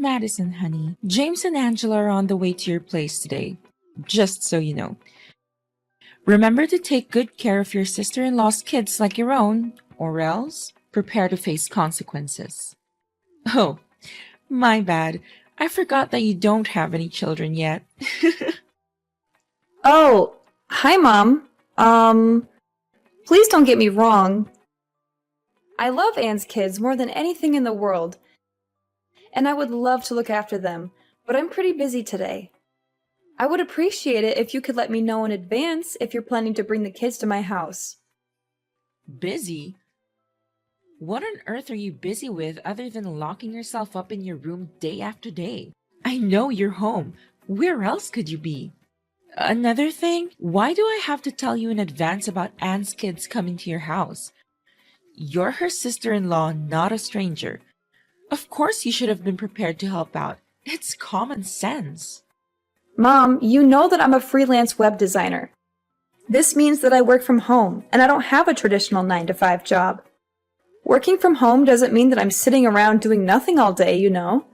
Madison, honey, James and Angela are on the way to your place today. Just so you know. Remember to take good care of your sister-in-law's kids like your own, or else prepare to face consequences. Oh, my bad. I forgot that you don't have any children yet. Oh, hi, Mom. Please don't get me wrong. I love Anne's kids more than anything in the world, and I would love to look after them, but I'm pretty busy today. I would appreciate it if you could let me know in advance if you're planning to bring the kids to my house. Busy? What on earth are you busy with other than locking yourself up in your room day after day? I know you're home. Where else could you be? Another thing, why do I have to tell you in advance about Anne's kids coming to your house? You're her sister-in-law, not a stranger. Of course you should have been prepared to help out. It's common sense. Mom, you know that I'm a freelance web designer. This means that I work from home, and I don't have a traditional 9-to-5 job. Working from home doesn't mean that I'm sitting around doing nothing all day, you know.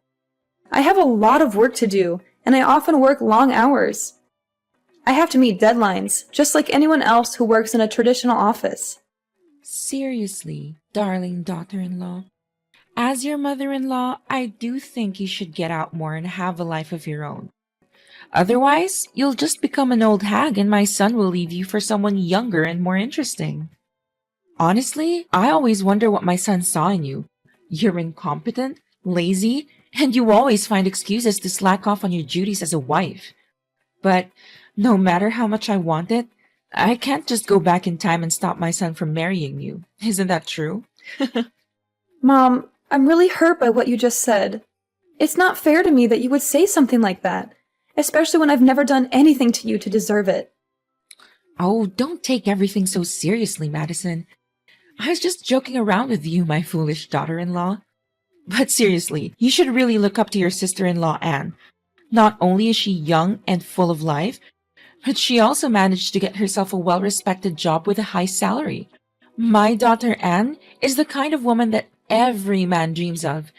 I have a lot of work to do, and I often work long hours. I have to meet deadlines, just like anyone else who works in a traditional office. Seriously, darling daughter-in-law. As your mother-in-law, I do think you should get out more and have a life of your own. Otherwise, you'll just become an old hag and my son will leave you for someone younger and more interesting. Honestly, I always wonder what my son saw in you. You're incompetent, lazy, and you always find excuses to slack off on your duties as a wife. But no matter how much I want it, I can't just go back in time and stop my son from marrying you. Isn't that true? Mom, I'm really hurt by what you just said. It's not fair to me that you would say something like that, especially when I've never done anything to you to deserve it. Oh, don't take everything so seriously, Madison. I was just joking around with you, my foolish daughter-in-law. But seriously, you should really look up to your sister-in-law, Anne. Not only is she young and full of life, but she also managed to get herself a well-respected job with a high salary. My daughter, Anne, is the kind of woman that every man dreams of.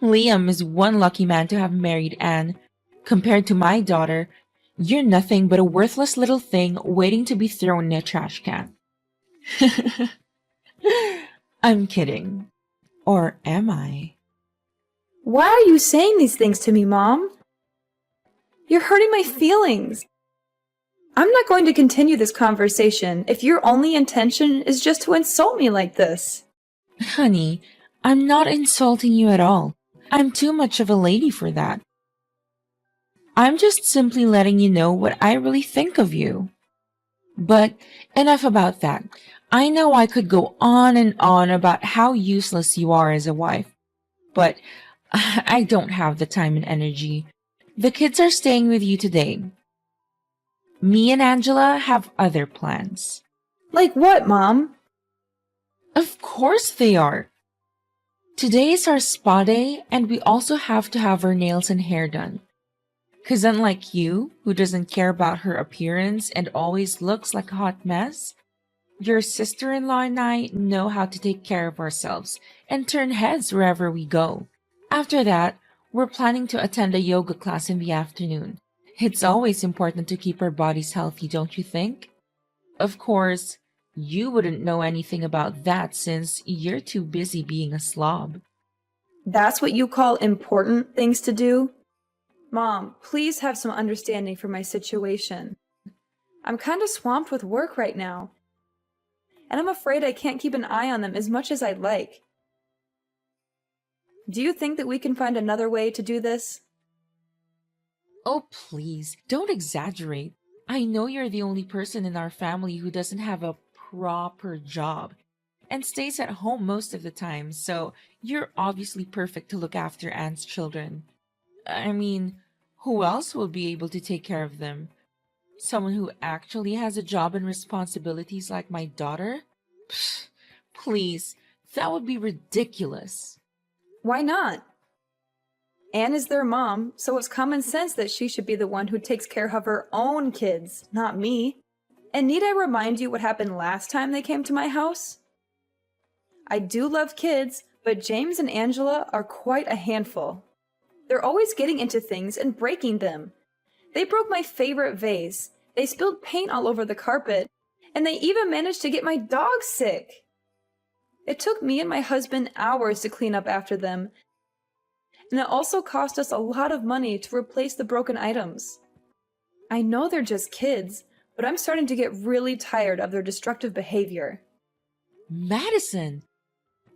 Liam is one lucky man to have married Anne. Compared to my daughter, you're nothing but a worthless little thing waiting to be thrown in a trash can. I'm kidding. Or am I? Why are you saying these things to me, Mom? You're hurting my feelings. I'm not going to continue this conversation if your only intention is just to insult me like this. Honey, I'm not insulting you at all. I'm too much of a lady for that. I'm just simply letting you know what I really think of you. But enough about that. I know I could go on and on about how useless you are as a wife, but I don't have the time and energy. The kids are staying with you today. Me and Angela have other plans. Like what, Mom? Of course they are. Today is our spa day, and we also have to have our nails and hair done. 'Cause unlike you, who doesn't care about her appearance and always looks like a hot mess, your sister-in-law and I know how to take care of ourselves and turn heads wherever we go. After that, we're planning to attend a yoga class in the afternoon. It's always important to keep our bodies healthy, don't you think? Of course, you wouldn't know anything about that since you're too busy being a slob. That's what you call important things to do? Mom, please have some understanding for my situation. I'm kind of swamped with work right now, and I'm afraid I can't keep an eye on them as much as I'd like. Do you think that we can find another way to do this? Oh, please, don't exaggerate. I know you're the only person in our family who doesn't have a proper job and stays at home most of the time, so you're obviously perfect to look after Anne's children. I mean, who else will be able to take care of them? Someone who actually has a job and responsibilities like my daughter? Pfft, please, that would be ridiculous. Why not? Anne is their mom, so it's common sense that she should be the one who takes care of her own kids, not me. And need I remind you what happened last time they came to my house? I do love kids, but James and Angela are quite a handful. They're always getting into things and breaking them. They broke my favorite vase, they spilled paint all over the carpet, and they even managed to get my dog sick. It took me and my husband hours to clean up after them, and it also cost us a lot of money to replace the broken items. I know they're just kids, but I'm starting to get really tired of their destructive behavior. Madison,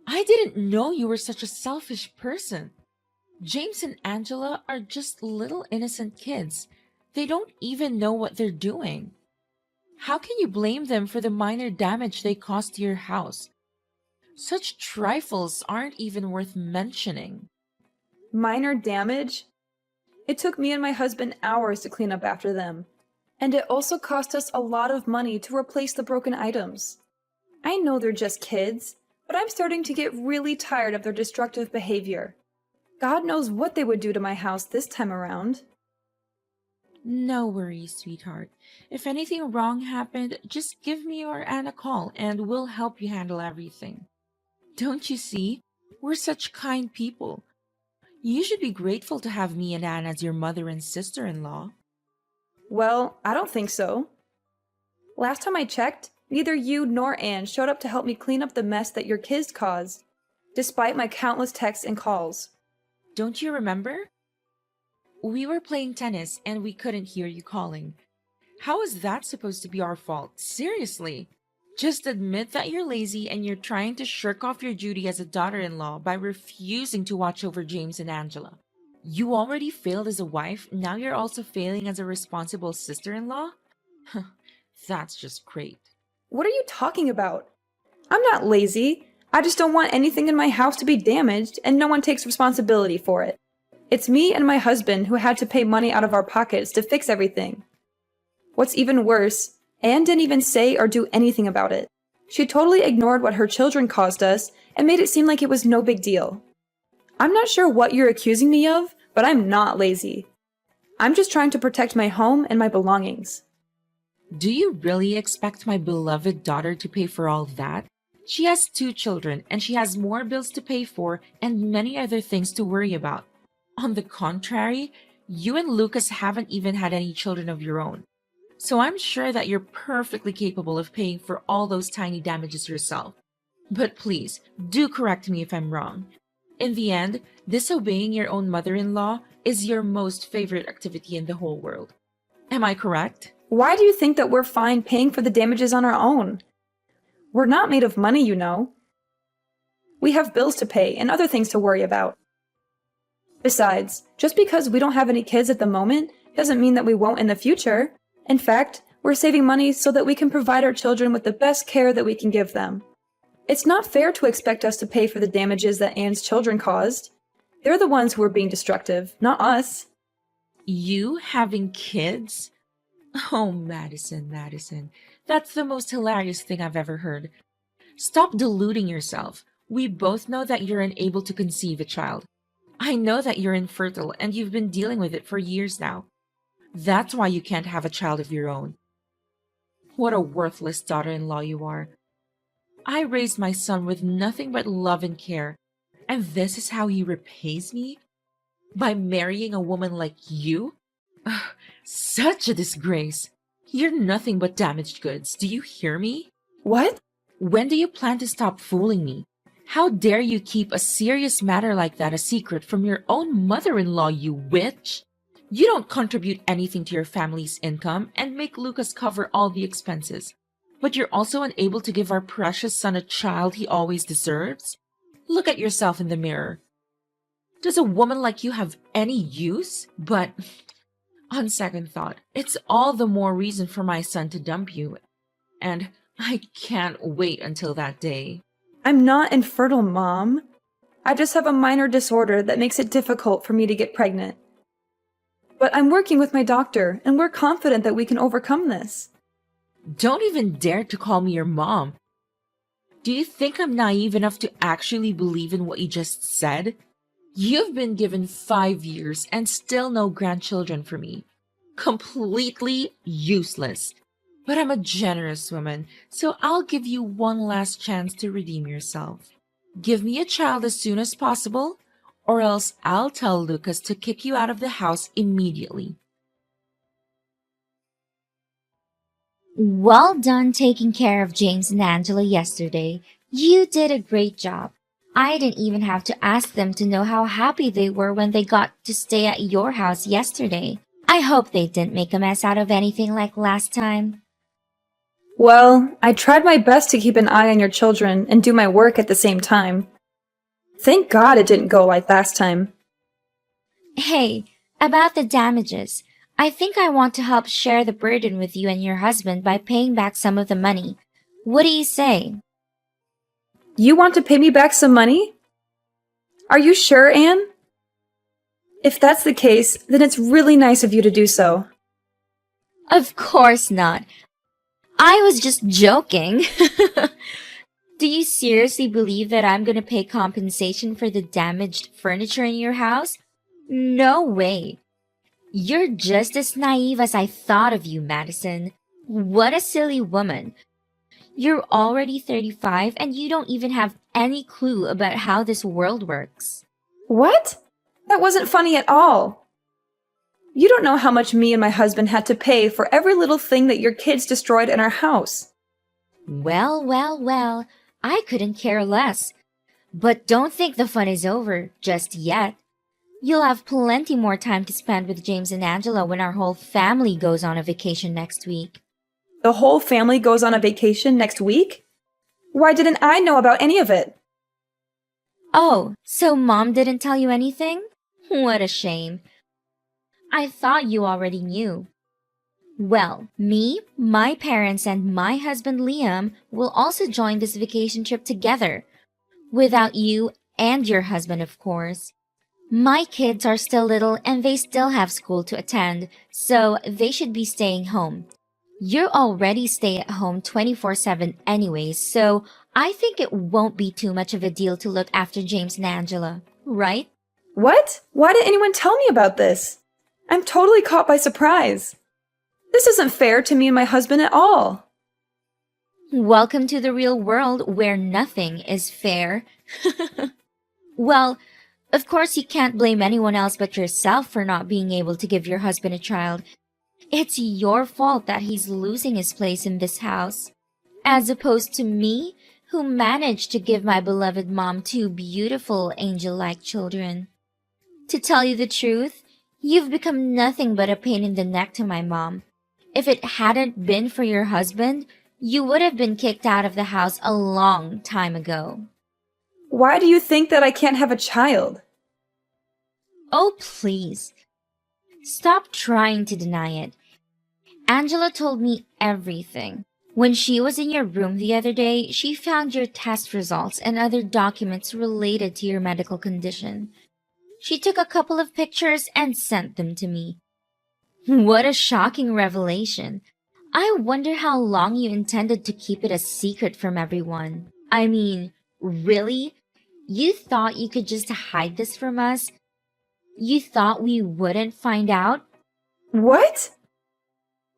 I didn't know you were such a selfish person. James and Angela are just little innocent kids. They don't even know what they're doing. How can you blame them for the minor damage they caused to your house? Such trifles aren't even worth mentioning. Minor damage? It took me and my husband hours to clean up after them, and it also cost us a lot of money to replace the broken items. I know they're just kids, but I'm starting to get really tired of their destructive behavior. God knows what they would do to my house this time around. No worries, sweetheart. If anything wrong happened, just give me or Anne a call and we'll help you handle everything. Don't you see? We're such kind people. You should be grateful to have me and Anne as your mother and sister-in-law. Well, I don't think so. Last time I checked, neither you nor Anne showed up to help me clean up the mess that your kids caused, despite my countless texts and calls. Don't you remember? We were playing tennis and we couldn't hear you calling. How is that supposed to be our fault? Seriously. Just admit that you're lazy and you're trying to shirk off your duty as a daughter-in-law by refusing to watch over James and Angela. You already failed as a wife, now you're also failing as a responsible sister-in-law? That's just great. What are you talking about? I'm not lazy. I just don't want anything in my house to be damaged, and no one takes responsibility for it. It's me and my husband who had to pay money out of our pockets to fix everything. What's even worse, Anne didn't even say or do anything about it. She totally ignored what her children caused us and made it seem like it was no big deal. I'm not sure what you're accusing me of, but I'm not lazy. I'm just trying to protect my home and my belongings. Do you really expect my beloved daughter to pay for all that? She has 2 children and she has more bills to pay for and many other things to worry about. On the contrary, you and Lucas haven't even had any children of your own. So I'm sure that you're perfectly capable of paying for all those tiny damages yourself. But please, do correct me if I'm wrong. In the end, disobeying your own mother-in-law is your most favorite activity in the whole world. Am I correct? Why do you think that we're fine paying for the damages on our own? We're not made of money, you know. We have bills to pay and other things to worry about. Besides, just because we don't have any kids at the moment doesn't mean that we won't in the future. In fact, we're saving money so that we can provide our children with the best care that we can give them. It's not fair to expect us to pay for the damages that Anne's children caused. They're the ones who are being destructive, not us. You having kids? Oh, Madison, that's the most hilarious thing I've ever heard. Stop deluding yourself. We both know that you're unable to conceive a child. I know that you're infertile and you've been dealing with it for years now. That's why you can't have a child of your own. What a worthless daughter-in-law you are. I raised my son with nothing but love and care, and this is how he repays me? By marrying a woman like you? Ugh, such a disgrace. You're nothing but damaged goods. Do you hear me? What? When do you plan to stop fooling me? How dare you keep a serious matter like that a secret from your own mother-in-law, you witch? You don't contribute anything to your family's income and make Lucas cover all the expenses. But you're also unable to give our precious son a child he always deserves? Look at yourself in the mirror. Does a woman like you have any use? But on second thought, it's all the more reason for my son to dump you. And I can't wait until that day. I'm not infertile, Mom. I just have a minor disorder that makes it difficult for me to get pregnant. But I'm working with my doctor, and we're confident that we can overcome this. Don't even dare to call me your mom. Do you think I'm naive enough to actually believe in what you just said? You've been given 5 years and still no grandchildren for me. Completely useless. But I'm a generous woman, so I'll give you one last chance to redeem yourself. Give me a child as soon as possible, or else I'll tell Lucas to kick you out of the house immediately. Well done taking care of James and Angela yesterday. You did a great job. I didn't even have to ask them to know how happy they were when they got to stay at your house yesterday. I hope they didn't make a mess out of anything like last time. Well, I tried my best to keep an eye on your children and do my work at the same time. Thank God it didn't go like last time. Hey, about the damages. I think I want to help share the burden with you and your husband by paying back some of the money. What do you say? You want to pay me back some money? Are you sure, Anne? If that's the case, then it's really nice of you to do so. Of course not. I was just joking. Do you seriously believe that I'm gonna pay compensation for the damaged furniture in your house? No way. You're just as naive as I thought of you, Madison. What a silly woman. You're already 35 and you don't even have any clue about how this world works. What? That wasn't funny at all. You don't know how much me and my husband had to pay for every little thing that your kids destroyed in our house. Well, I couldn't care less. But don't think the fun is over just yet. You'll have plenty more time to spend with James and Angela when our whole family goes on a vacation next week. The whole family goes on a vacation next week? Why didn't I know about any of it? Oh, so Mom didn't tell you anything? What a shame. I thought you already knew. Well, me, my parents, and my husband Liam will also join this vacation trip together. Without you and your husband, of course. My kids are still little and they still have school to attend, so they should be staying home. You're already stay at home 24/7 anyways, so I think it won't be too much of a deal to look after James and Angela, right? What? Why didn't anyone tell me about this? I'm totally caught by surprise. This isn't fair to me and my husband at all. Welcome to the real world where nothing is fair. Well, of course you can't blame anyone else but yourself for not being able to give your husband a child. It's your fault that he's losing his place in this house. As opposed to me, who managed to give my beloved mom two beautiful angel-like children. To tell you the truth, you've become nothing but a pain in the neck to my mom. If it hadn't been for your husband, you would have been kicked out of the house a long time ago. Why do you think that I can't have a child? Oh, please. Stop trying to deny it. Angela told me everything. When she was in your room the other day, she found your test results and other documents related to your medical condition. She took a couple of pictures and sent them to me. What a shocking revelation. I wonder how long you intended to keep it a secret from everyone. I mean, really? You thought you could just hide this from us? You thought we wouldn't find out? What?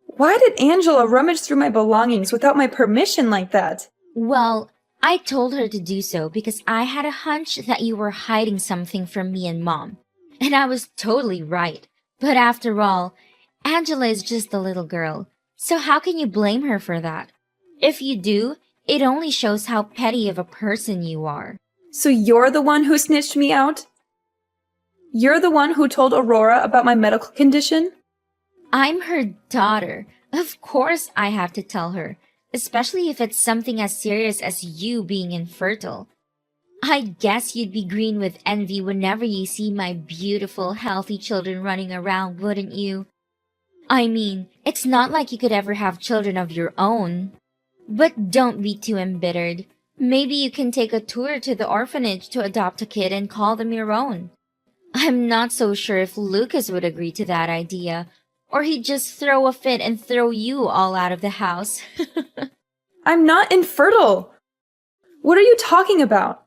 Why did Angela rummage through my belongings without my permission like that? Well, I told her to do so because I had a hunch that you were hiding something from me and Mom. And I was totally right. But after all, Angela is just a little girl. So how can you blame her for that? If you do, it only shows how petty of a person you are. So you're the one who snitched me out? You're the one who told Aurora about my medical condition? I'm her daughter. Of course I have to tell her, especially if it's something as serious as you being infertile. I guess you'd be green with envy whenever you see my beautiful, healthy children running around, wouldn't you? I mean, it's not like you could ever have children of your own. But don't be too embittered. Maybe you can take a tour to the orphanage to adopt a kid and call them your own. I'm not so sure if Lucas would agree to that idea, or he'd just throw a fit and throw you all out of the house. I'm not infertile. What are you talking about?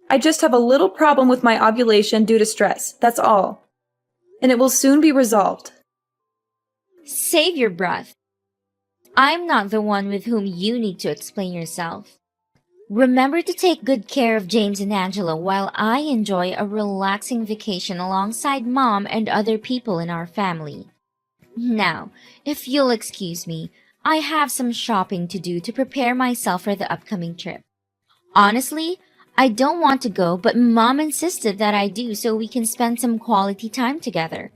I just have a little problem with my ovulation due to stress, that's all. And it will soon be resolved. Save your breath. I'm not the one with whom you need to explain yourself. Remember to take good care of James and Angela while I enjoy a relaxing vacation alongside Mom and other people in our family. Now, if you'll excuse me, I have some shopping to do to prepare myself for the upcoming trip. Honestly, I don't want to go, but Mom insisted that I do so we can spend some quality time together.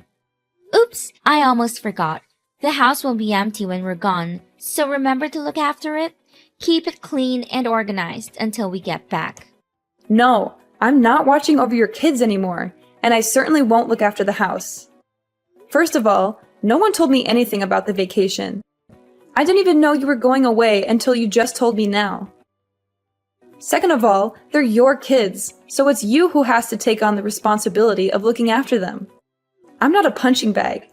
Oops, I almost forgot. The house will be empty when we're gone, so remember to look after it. Keep it clean and organized until we get back. No, I'm not watching over your kids anymore, and I certainly won't look after the house. First of all, no one told me anything about the vacation. I didn't even know you were going away until you just told me now. Second of all, they're your kids, so it's you who has to take on the responsibility of looking after them. I'm not a punching bag.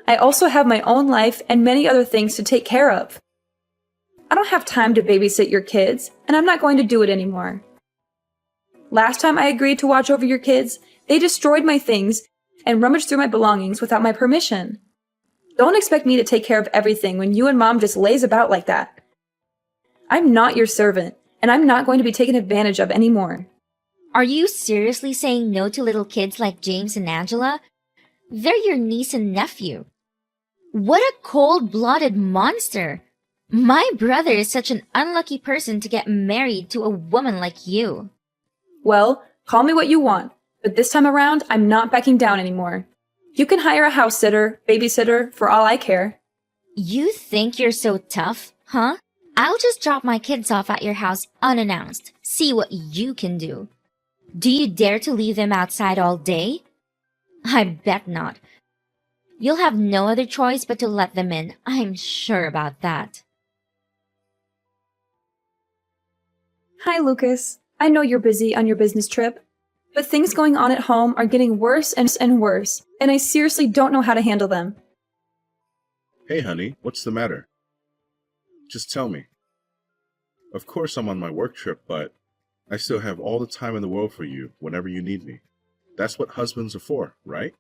I also have my own life and many other things to take care of. I don't have time to babysit your kids, and I'm not going to do it anymore. Last time I agreed to watch over your kids, they destroyed my things and rummaged through my belongings without my permission. Don't expect me to take care of everything when you and Mom just lays about like that. I'm not your servant, and I'm not going to be taken advantage of anymore. Are you seriously saying no to little kids like James and Angela? They're your niece and nephew. What a cold-blooded monster! My brother is such an unlucky person to get married to a woman like you. Well, call me what you want, but this time around, I'm not backing down anymore. You can hire a house sitter, babysitter, for all I care. You think you're so tough, huh? I'll just drop my kids off at your house unannounced. See what you can do. Do you dare to leave them outside all day? I bet not. You'll have no other choice but to let them in. I'm sure about that. Hi, Lucas. I know you're busy on your business trip, but things going on at home are getting worse and worse, and I seriously don't know how to handle them. Hey, honey, what's the matter? Just tell me. Of course I'm on my work trip, but I still have all the time in the world for you whenever you need me. That's what husbands are for, right?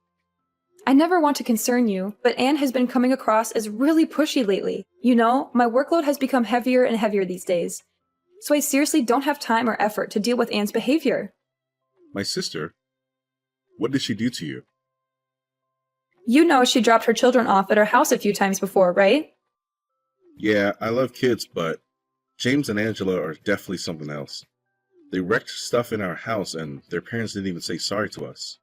I never want to concern you, but Anne has been coming across as really pushy lately. You know, my workload has become heavier and heavier these days, so I seriously don't have time or effort to deal with Anne's behavior. My sister? What did she do to you? You know she dropped her children off at our house a few times before, right? Yeah, I love kids, but James and Angela are definitely something else. They wrecked stuff in our house and their parents didn't even say sorry to us.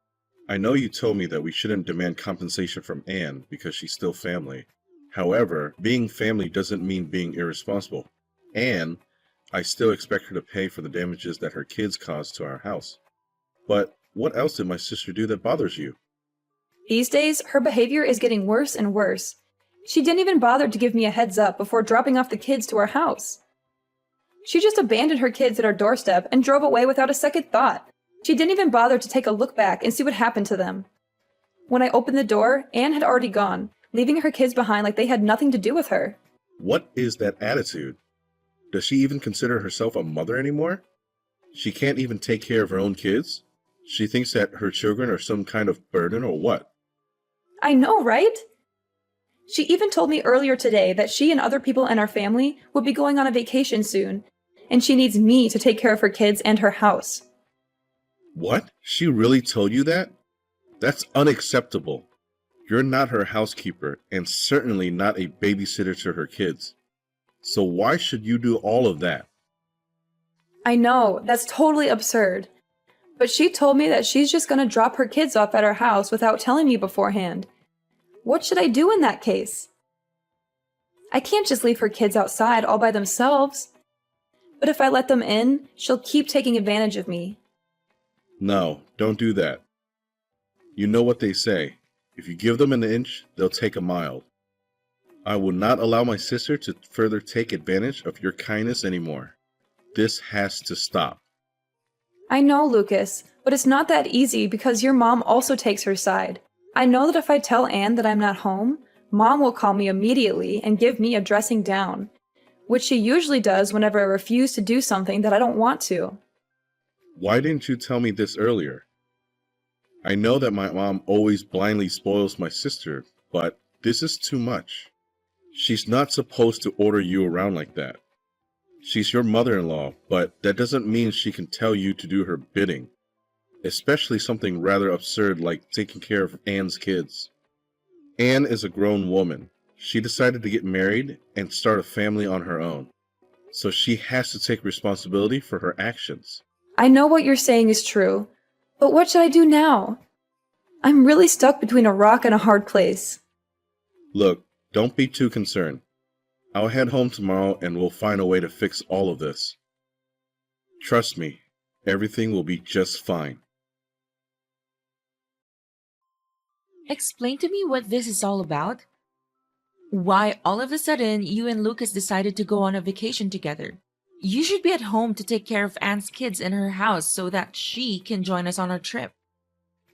I know you told me that we shouldn't demand compensation from Anne because she's still family. However, being family doesn't mean being irresponsible. And I still expect her to pay for the damages that her kids caused to our house. But what else did my sister do that bothers you? These days, her behavior is getting worse and worse. She didn't even bother to give me a heads up before dropping off the kids to our house. She just abandoned her kids at our doorstep and drove away without a second thought. She didn't even bother to take a look back and see what happened to them. When I opened the door, Anne had already gone, leaving her kids behind like they had nothing to do with her. What is that attitude? Does she even consider herself a mother anymore? She can't even take care of her own kids? She thinks that her children are some kind of burden or what? I know, right? She even told me earlier today that she and other people in our family would be going on a vacation soon, and she needs me to take care of her kids and her house. What? She really told you that? That's unacceptable. You're not her housekeeper, and certainly not a babysitter to her kids. So why should you do all of that? I know, that's totally absurd. But she told me that she's just going to drop her kids off at our house without telling me beforehand. What should I do in that case? I can't just leave her kids outside all by themselves. But if I let them in, she'll keep taking advantage of me. No, don't do that. You know what they say. If you give them an inch, they'll take a mile. I will not allow my sister to further take advantage of your kindness anymore. This has to stop. I know, Lucas, but it's not that easy because your mom also takes her side. I know that if I tell Anne that I'm not home, Mom will call me immediately and give me a dressing down, which she usually does whenever I refuse to do something that I don't want to. Why didn't you tell me this earlier? I know that my mom always blindly spoils my sister, but this is too much. She's not supposed to order you around like that. She's your mother-in-law, but that doesn't mean she can tell you to do her bidding, especially something rather absurd like taking care of Anne's kids. Anne is a grown woman. She decided to get married and start a family on her own, so she has to take responsibility for her actions. I know what you're saying is true, but what should I do now? I'm really stuck between a rock and a hard place. Look, don't be too concerned. I'll head home tomorrow and we'll find a way to fix all of this. Trust me, everything will be just fine. Explain to me what this is all about. Why all of a sudden you and Lucas decided to go on a vacation together? You should be at home to take care of Anne's kids in her house so that she can join us on our trip.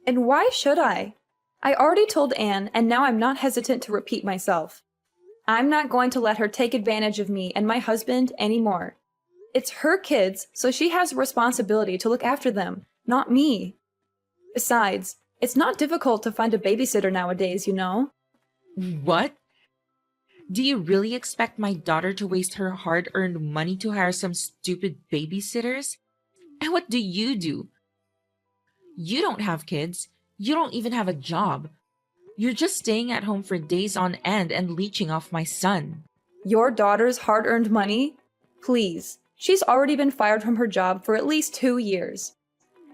And why should I? I already told Anne, and now I'm not hesitant to repeat myself. I'm not going to let her take advantage of me and my husband anymore. It's her kids, so she has a responsibility to look after them, not me. Besides, it's not difficult to find a babysitter nowadays, you know? What? Do you really expect my daughter to waste her hard-earned money to hire some stupid babysitters? And what do? You don't have kids. You don't even have a job. You're just staying at home for days on end and leeching off my son. Your daughter's hard-earned money? Please. She's already been fired from her job for at least 2 years.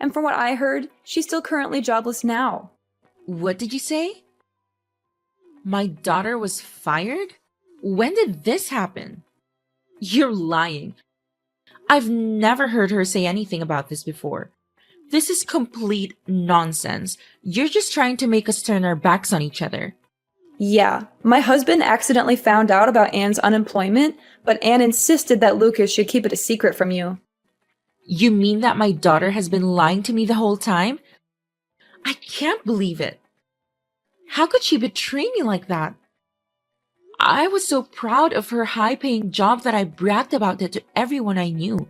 And from what I heard, she's still currently jobless now. What did you say? My daughter was fired? When did this happen? You're lying. I've never heard her say anything about this before. This is complete nonsense. You're just trying to make us turn our backs on each other. Yeah, my husband accidentally found out about Anne's unemployment, but Anne insisted that Lucas should keep it a secret from you. You mean that my daughter has been lying to me the whole time? I can't believe it. How could she betray me like that? I was so proud of her high-paying job that I bragged about it to everyone I knew.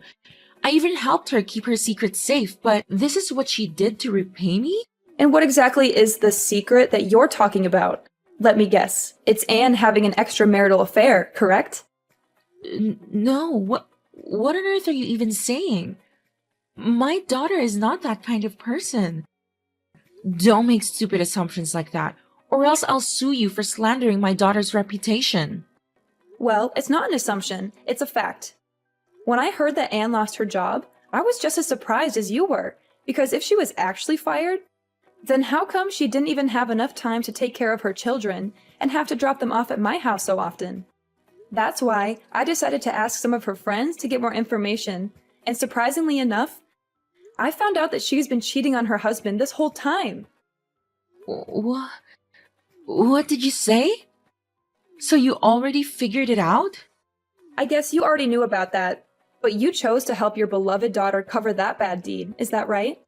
I even helped her keep her secret safe, but this is what she did to repay me? And what exactly is the secret that you're talking about? Let me guess. It's Anne having an extramarital affair, correct? No, what on earth are you even saying? My daughter is not that kind of person. Don't make stupid assumptions like that, or else I'll sue you for slandering my daughter's reputation. Well, it's not an assumption, it's a fact. When I heard that Anne lost her job, I was just as surprised as you were, because if she was actually fired, then how come she didn't even have enough time to take care of her children and have to drop them off at my house so often? That's why I decided to ask some of her friends to get more information, and surprisingly enough, I found out that she's been cheating on her husband this whole time. What did you say? So you already figured it out? I guess you already knew about that, but you chose to help your beloved daughter cover that bad deed, is that right?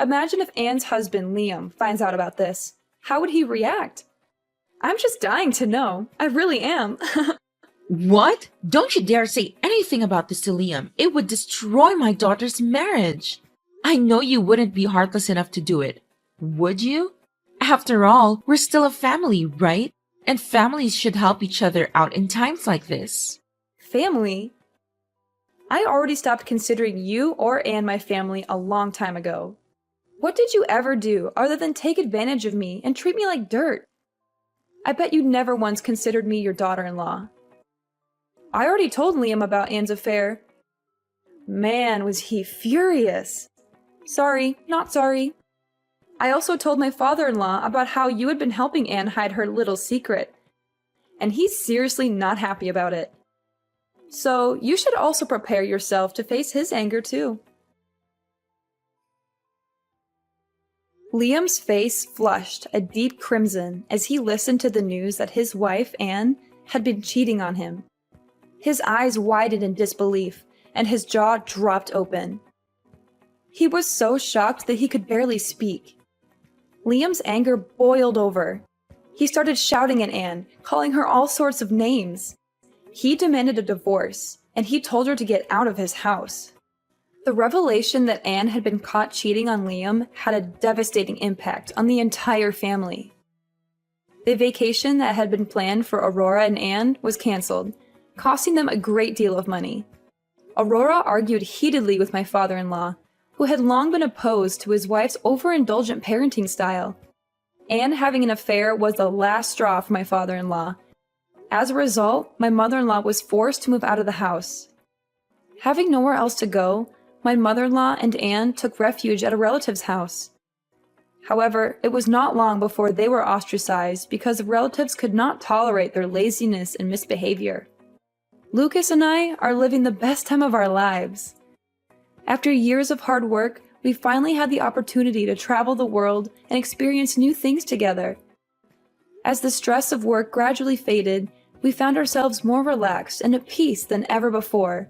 Imagine if Anne's husband, Liam, finds out about this. How would he react? I'm just dying to know. I really am. What? Don't you dare say anything about this to Liam. It would destroy my daughter's marriage. I know you wouldn't be heartless enough to do it. Would you? After all, we're still a family, right? And families should help each other out in times like this. Family? I already stopped considering you or Anne my family a long time ago. What did you ever do other than take advantage of me and treat me like dirt? I bet you never once considered me your daughter-in-law. I already told Liam about Anne's affair. Man, was he furious. Sorry, not sorry. I also told my father-in-law about how you had been helping Anne hide her little secret, and he's seriously not happy about it. So you should also prepare yourself to face his anger too. Liam's face flushed a deep crimson as he listened to the news that his wife, Anne, had been cheating on him. His eyes widened in disbelief, and his jaw dropped open. He was so shocked that he could barely speak. Liam's anger boiled over. He started shouting at Anne, calling her all sorts of names. He demanded a divorce, and he told her to get out of his house. The revelation that Anne had been caught cheating on Liam had a devastating impact on the entire family. The vacation that had been planned for Aurora and Anne was canceled, costing them a great deal of money. Aurora argued heatedly with my father-in-law, who had long been opposed to his wife's overindulgent parenting style. And having an affair was the last straw for my father-in-law. As a result, my mother-in-law was forced to move out of the house. Having nowhere else to go, my mother-in-law and Anne took refuge at a relative's house. However, it was not long before they were ostracized because the relatives could not tolerate their laziness and misbehavior. Lucas and I are living the best time of our lives. After years of hard work, we finally had the opportunity to travel the world and experience new things together. As the stress of work gradually faded, we found ourselves more relaxed and at peace than ever before.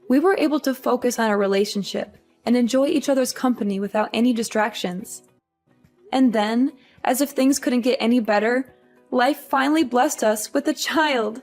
We were able to focus on our relationship and enjoy each other's company without any distractions. And then, as if things couldn't get any better, life finally blessed us with a child.